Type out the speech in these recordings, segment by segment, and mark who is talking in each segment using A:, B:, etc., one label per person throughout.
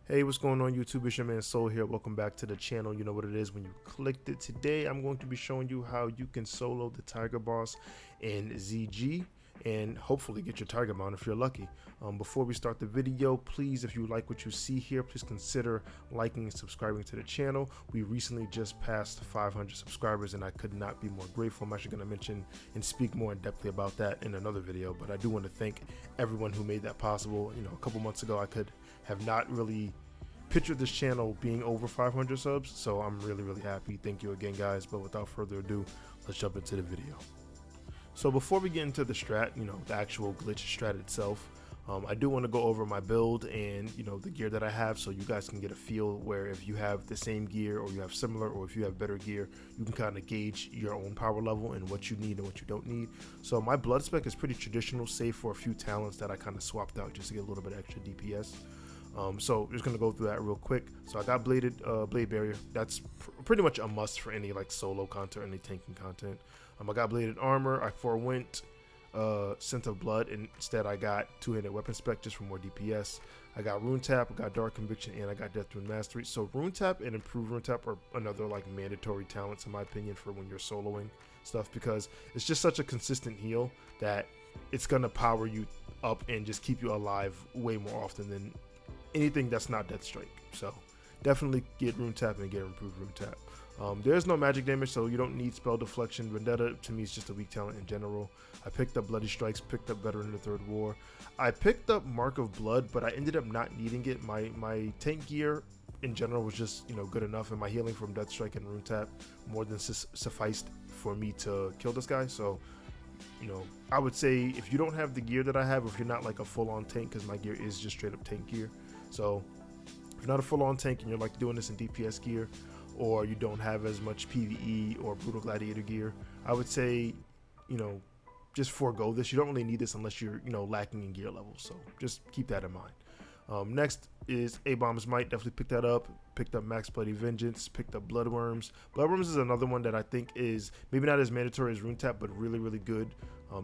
A: Hey, what's going on YouTube? It's your man Soul here. Welcome back to the channel. You know what it is when you clicked it. Today I'm going to be showing you how you can solo the Tiger Boss in ZG and hopefully get your Tiger Mount if you're lucky. Before we start the video, please, if you like what you see here, please consider liking and subscribing to the channel. We recently just passed 500 subscribers and I could not be more grateful. I'm actually going to mention and speak more in depth about that in another video, but I do want to thank everyone who made that possible. You know, a couple months ago I could have not really pictured this channel being over 500 subs, so I'm really happy. Thank you again, guys. But without further ado, let's jump into the video. So before we get into the strat, you know, the actual glitch strat itself, I do want to go over my build and, you know, the gear that I have, so you guys can get a feel where if you have the same gear or you have similar, or if you have better gear, you can kind of gauge your own power level and what you need and what you don't need. So my blood spec is pretty traditional, save for a few talents that I kind of swapped out just to get a little bit extra DPS. So just gonna go through that real quick. So I got blade barrier. That's pretty much a must for any like solo content, or any tanking content. I got bladed armor. I forewent scent of blood, and instead I got two-handed weapon spec just for more DPS. I got rune tap, I got dark conviction, and I got death rune mastery. So rune tap and improved rune tap are another like mandatory talents in my opinion for when you're soloing stuff, because it's just such a consistent heal that it's gonna power you up and just keep you alive way more often than anything that's not death strike. So definitely get rune tap and get improved rune tap. There's no magic damage, so you don't need spell deflection. Vendetta to me is just a weak talent in general. I picked up bloody strikes, picked up veteran in the third war. I picked up mark of blood, but I ended up not needing it. My tank gear in general was just, you know, good enough, and my healing from death strike and rune tap more than sufficed for me to kill this guy. So, you know, I would say if you don't have the gear that I have, if you're not like a full-on tank, because my gear is just straight up tank gear. So if you're not a full-on tank and you're like doing this in DPS gear, or you don't have as much PvE or brutal gladiator gear, I would say, you know, just forego this. You don't really need this unless you're, you know, lacking in gear levels. So just keep that in mind. Next is A-Bomb's Might. Definitely picked that up. Picked up Max Bloody Vengeance. Picked up Bloodworms. Bloodworms is another one that I think is maybe not as mandatory as Rune Tap, but really good.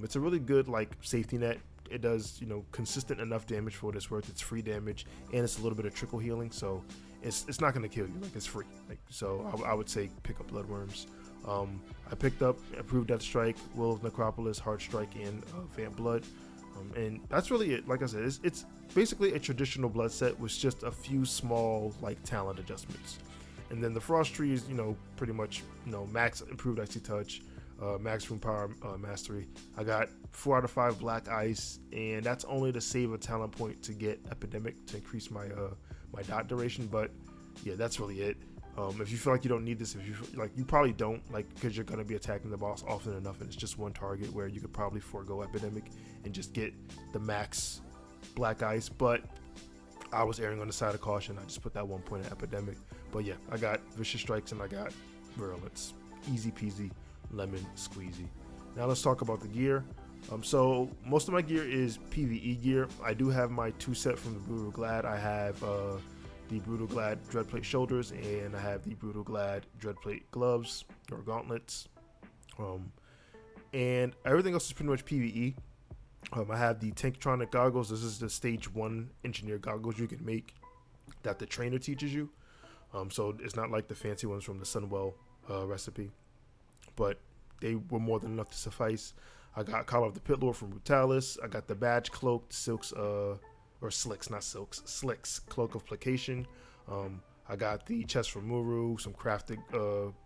A: It's a really good like safety net. It does, you know, consistent enough damage for what it's worth. It's free damage, and it's a little bit of trickle healing, so it's not going to kill you. Like, it's free. Like, so I would say pick up Bloodworms. I picked up Improved Death Strike, Will of Necropolis, Heart Strike, and Vamp Blood. And that's really it. Like I said, it's basically a traditional blood set with just a few small like talent adjustments. And then the Frost Tree is, you know, pretty much, you know, max Improved Icy Touch, max Rune Power Mastery. I got 4 out of 5 Black Ice, and that's only to save a talent point to get Epidemic to increase my my dot duration. But yeah, that's really it. If you feel like you don't need this, if you feel like, you probably don't, like, because you're gonna be attacking the boss often enough, and it's just one target where you could probably forego Epidemic and just get the max Black Ice. But I was erring on the side of caution. I just put that 1 point at Epidemic. But yeah, I got Vicious Strikes and I got Virulence. Easy peasy, lemon squeezy. Now let's talk about the gear. So most of my gear is PvE gear. I do have my 2 set from the Brutal Glad. I have the Brutal Glad Dreadplate shoulders, and I have the Brutal Glad Dreadplate gloves or gauntlets. And everything else is pretty much PvE. I have the Tanktronic goggles. This is the stage 1 engineer goggles you can make that the trainer teaches you. So it's not like the fancy ones from the Sunwell recipe, but they were more than enough to suffice. I got Collar of the Pit Lord from Brutalis. I got the Badge Cloaked Silks, or Slicks, not Silks, Slicks Cloak of Placation. I got the chest from Muru, some crafted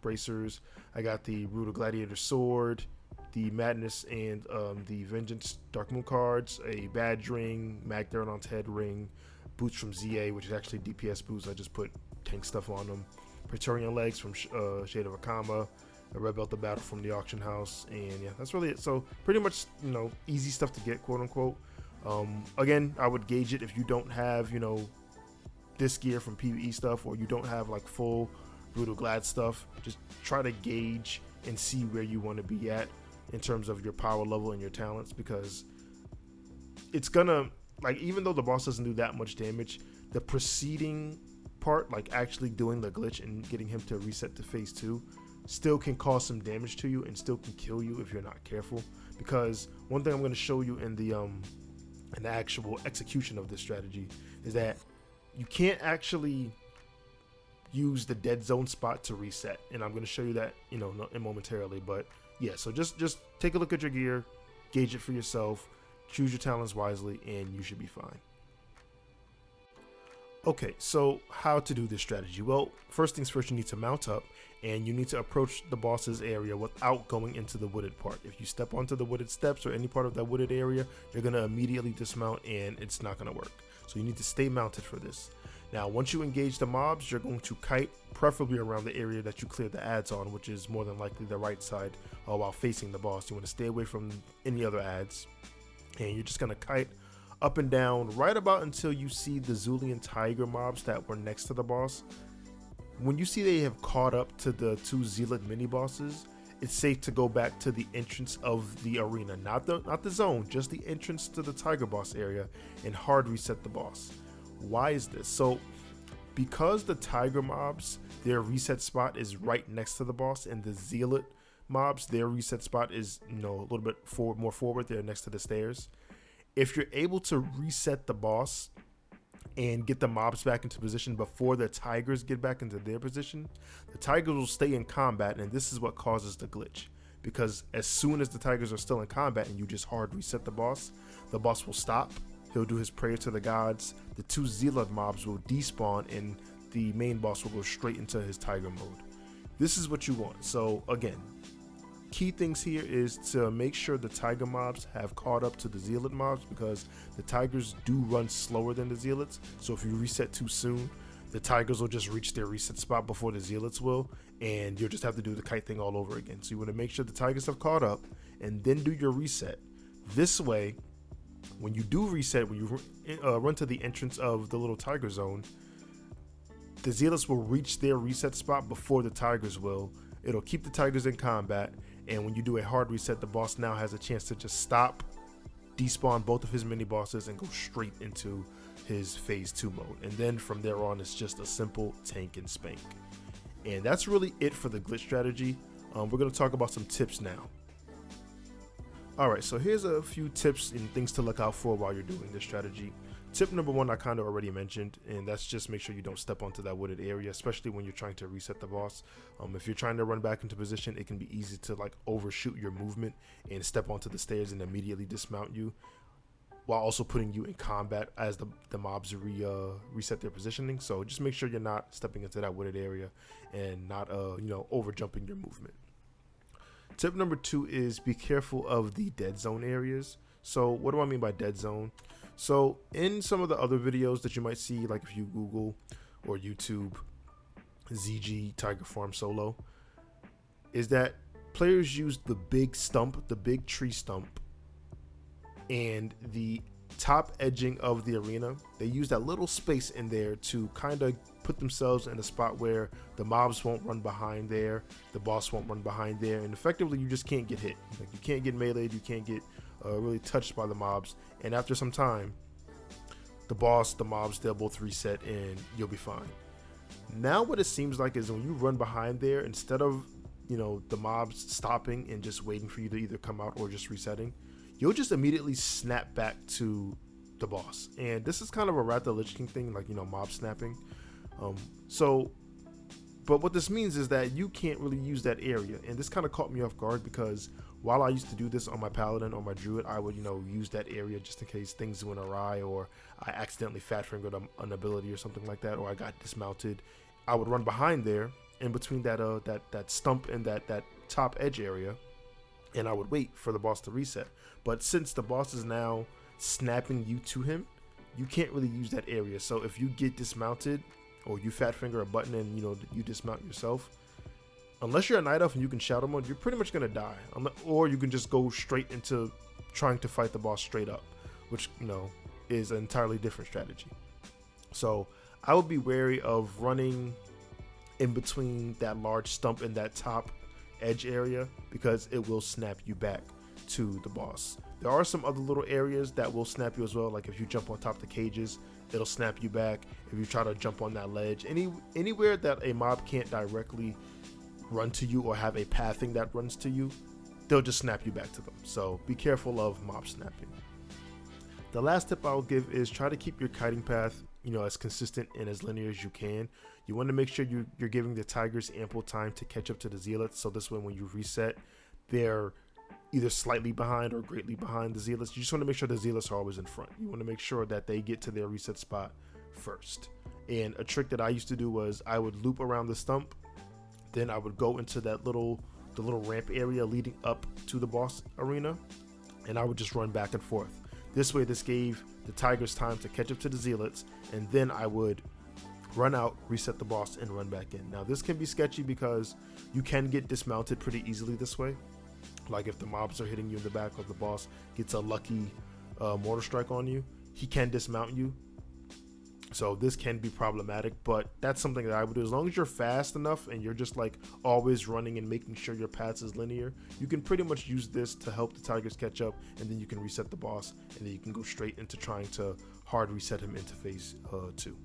A: bracers. I got the Brutal Gladiator Sword, the Madness and the Vengeance Dark Moon cards, a badge ring, Magdaron's head ring, boots from ZA, which is actually DPS boots. I just put tank stuff on them. Praetorian legs from Shade of Akama, a Red Belt of Battle from the auction house, and yeah, that's really it. So pretty much, you know, easy stuff to get, quote unquote. Again, I would gauge it if you don't have, you know, this gear from PvE stuff, or you don't have like full Brutal Glad stuff. Just try to gauge and see where you want to be at in terms of your power level and your talents, because it's gonna, like, even though the boss doesn't do that much damage, the preceding part, like actually doing the glitch and getting him to reset to phase 2, still can cause some damage to you and still can kill you if you're not careful. Because one thing I'm going to show you in the actual execution of this strategy is that you can't actually use the dead zone spot to reset, and I'm going to show you that, you know, momentarily. But yeah, so just take a look at your gear, gauge it for yourself, choose your talents wisely, and you should be fine. Okay, so how to do this strategy? Well, first things first, you need to mount up, and you need to approach the boss's area without going into the wooded part. If you step onto the wooded steps or any part of that wooded area, you're going to immediately dismount, and it's not going to work. So you need to stay mounted for this. Now, once you engage the mobs, you're going to kite, preferably around the area that you cleared the ads on, which is more than likely the right side, while facing the boss. You want to stay away from any other ads, and you're just going to kite up and down right about until you see the Zulian Tiger mobs that were next to the boss. When you see they have caught up to the 2 Zealot mini bosses, it's safe to go back to the entrance of the arena, not the zone, just the entrance to the Tiger boss area, and hard reset the boss. Why is this? So because the Tiger mobs, their reset spot is right next to the boss, and the Zealot mobs, their reset spot is, you know, a little bit more forward, they're next to the stairs. If you're able to reset the boss and get the mobs back into position before the Tigers get back into their position, the Tigers will stay in combat, and this is what causes the glitch. Because as soon as the Tigers are still in combat and you just hard reset the boss will stop, he'll do his prayer to the gods, the 2 Zealot mobs will despawn, and the main boss will go straight into his Tiger mode. This is what you want. So again, key things here is to make sure the Tiger mobs have caught up to the Zealot mobs, because the Tigers do run slower than the Zealots. So if you reset too soon, the Tigers will just reach their reset spot before the Zealots will, and you'll just have to do the kite thing all over again. So you want to make sure the Tigers have caught up and then do your reset. This way, when you do reset, when you run to the entrance of the little Tiger zone, the Zealots will reach their reset spot before the Tigers will. It'll keep the Tigers in combat, and when you do a hard reset, the boss now has a chance to just stop, despawn both of his mini bosses, and go straight into his phase 2 mode. And then from there on, it's just a simple tank and spank. And that's really it for the glitch strategy. We're going to talk about some tips now. Alright, so here's a few tips and things to look out for while you're doing this strategy. Tip number 1 I kind of already mentioned, and that's just make sure you don't step onto that wooded area, especially when you're trying to reset the boss. If you're trying to run back into position, it can be easy to like overshoot your movement and step onto the stairs and immediately dismount you, while also putting you in combat as the mobs reset their positioning. So just make sure you're not stepping into that wooded area and not over jumping your movement. Tip number 2 is be careful of the dead zone areas. So what do I mean by dead zone? So in some of the other videos that you might see, like if you Google or YouTube ZG Tiger Farm Solo, is that players use the big stump, the big tree stump, and the top edging of the arena. They use that little space in there to kind of put themselves in a spot where the mobs won't run behind there, the boss won't run behind there, and effectively you just can't get hit. Like you can't get meleeed, you can't get really touched by the mobs, and after some time, the boss, the mobs, they'll both reset and you'll be fine. Now what it seems like is when you run behind there, instead of the mobs stopping and just waiting for you to either come out or just resetting, you'll just immediately snap back to the boss. And this is kind of a Wrath of the Lich King thing, like mob snapping. But what this means is that you can't really use that area, and this kind of caught me off guard, because while I used to do this on my paladin or my druid, I would use that area just in case things went awry, or I accidentally fat fingered an ability or something like that, or I got dismounted. I would run behind there in between that stump and that top edge area, and I would wait for the boss to reset. But since the boss is now snapping you to him, you can't really use that area. So if you get dismounted, or you fat finger a button and you dismount yourself, unless you're a night elf and you can shadow mode, you're pretty much gonna die. Or you can just go straight into trying to fight the boss straight up, which is an entirely different strategy. So I would be wary of running in between that large stump and that top edge area, because it will snap you back to the boss. There are some other little areas that will snap you as well, like if you jump on top of the cages, it'll snap you back. If you try to jump on that ledge, anywhere that a mob can't directly run to you or have a pathing that runs to you, they'll just snap you back to them. So be careful of mob snapping. The last tip I'll give is try to keep your kiting path as consistent and as linear as you can. You want to make sure you're giving the tigers ample time to catch up to the zealots, so this way when you reset, they're either slightly behind or greatly behind the zealots. You just want to make sure the zealots are always in front. You want to make sure that they get to their reset spot first. And a trick that I used to do was I would loop around the stump, then I would go into the little ramp area leading up to the boss arena, and I would just run back and forth. This way, this gave the tigers time to catch up to the zealots, and then I would run out, reset the boss, and run back in. Now, this can be sketchy because you can get dismounted pretty easily this way. Like if the mobs are hitting you in the back, or the boss gets a lucky mortar strike on you, he can dismount you. So this can be problematic, but that's something that I would do. As long as you're fast enough and you're just like always running and making sure your path is linear, you can pretty much use this to help the tigers catch up, and then you can reset the boss, and then you can go straight into trying to hard reset him into phase 2.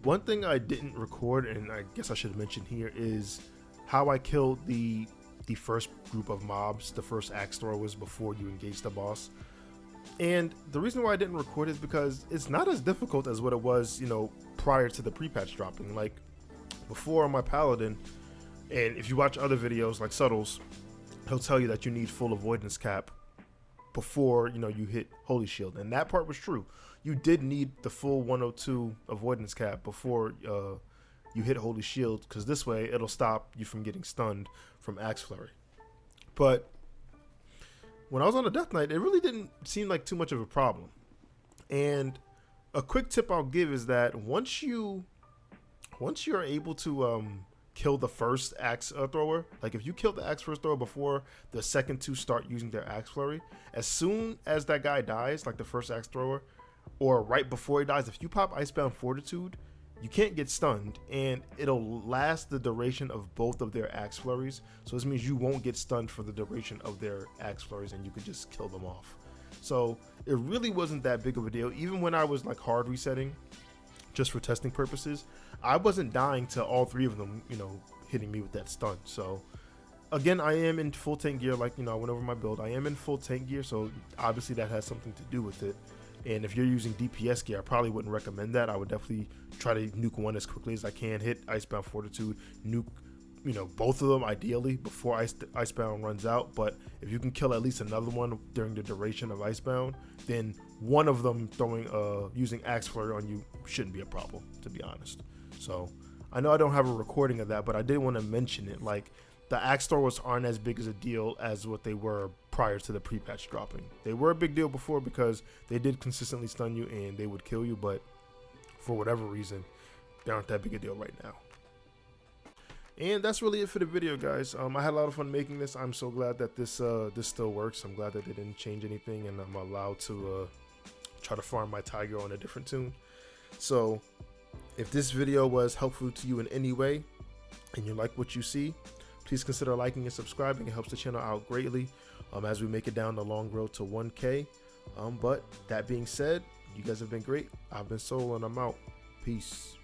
A: One thing I didn't record, and I guess I should mention here, is how I killed the first group of mobs, the first axe throwers, before you engage the boss. And the reason why I didn't record is because it's not as difficult as what it was, prior to the pre-patch dropping. Like before on my paladin, and if you watch other videos like Subtles, he'll tell you that you need full avoidance cap before you hit Holy Shield, and that part was true. You did need the full 102 avoidance cap before you hit Holy Shield, because this way it'll stop you from getting stunned from Axe Flurry. But when I was on a Death Knight, it really didn't seem like too much of a problem. And a quick tip I'll give is that once you're able to kill the first axe thrower, like if you kill the axe first thrower before the second two start using their Axe Flurry, as soon as that guy dies, like the first axe thrower, or right before he dies, if you pop Icebound Fortitude, you can't get stunned, and it'll last the duration of both of their Axe Flurries. So this means you won't get stunned for the duration of their Axe Flurries, and you can just kill them off. So it really wasn't that big of a deal. Even when I was like hard resetting, just for testing purposes, I wasn't dying to all three of them, hitting me with that stun. So again, I am in full tank gear. Like, I went over my build. I am in full tank gear, so obviously that has something to do with it. And if you're using DPS gear, I probably wouldn't recommend that. I would definitely try to nuke one as quickly as I can, hit Icebound Fortitude, nuke, both of them ideally before Icebound runs out. But if you can kill at least another one during the duration of Icebound, then one of them using Axe Flurry on you shouldn't be a problem, to be honest. So I know I don't have a recording of that, but I did want to mention it. Like, the axe throwers aren't as big as a deal as what they were prior to the pre-patch dropping. They were a big deal before because they did consistently stun you and they would kill you, but for whatever reason, they aren't that big a deal right now. And that's really it for the video, guys. I had a lot of fun making this. I'm so glad that this still works. I'm glad that they didn't change anything, and I'm allowed to try to farm my tiger on a different tune. So if this video was helpful to you in any way and you like what you see, please consider liking and subscribing. It helps the channel out greatly as we make it down the long road to 1K. But that being said, you guys have been great. I've been Soul, and I'm out. Peace.